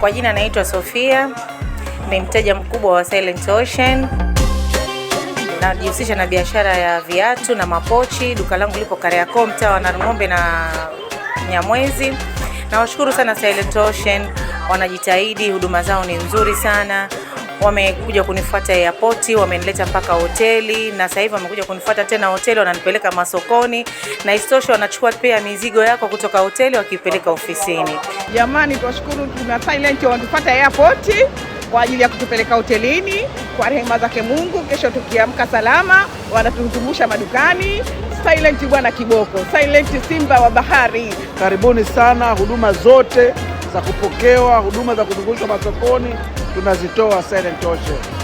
Kwa jina naitwa Sofia, ni mteja mkubwa wa Silent Ocean. Najihusisha na biashara ya viatu na mapochi. Duka langu lipo Kariakoo, mtaa wa Nang'ombe na Nyamwezi. Nawashukuru sana Silent Ocean, wanajitahidi, huduma zao ni nzuri sana. Wamekuja kunifuata airport, wamenileta mpaka hoteli, na sasa hivi wamekuja kunifuata tena hoteli, wananipeleka masokoni, na istosho wanachukua pia mizigo yako kutoka hoteli wakipeleka ofisini. Jamani, tunashukuru tuna Silent wanatufuata airport kwa ajili ya kutupeleka hotelini kwa rehema zake Mungu. Kesho tukiamka salama wanatutumbusha madukani. Silent bwana kiboko, Silent simba wa bahari. Karibuni sana, huduma zote za kupokewa, huduma za kuzungushwa masokoni tunazitoa Silent Ocean.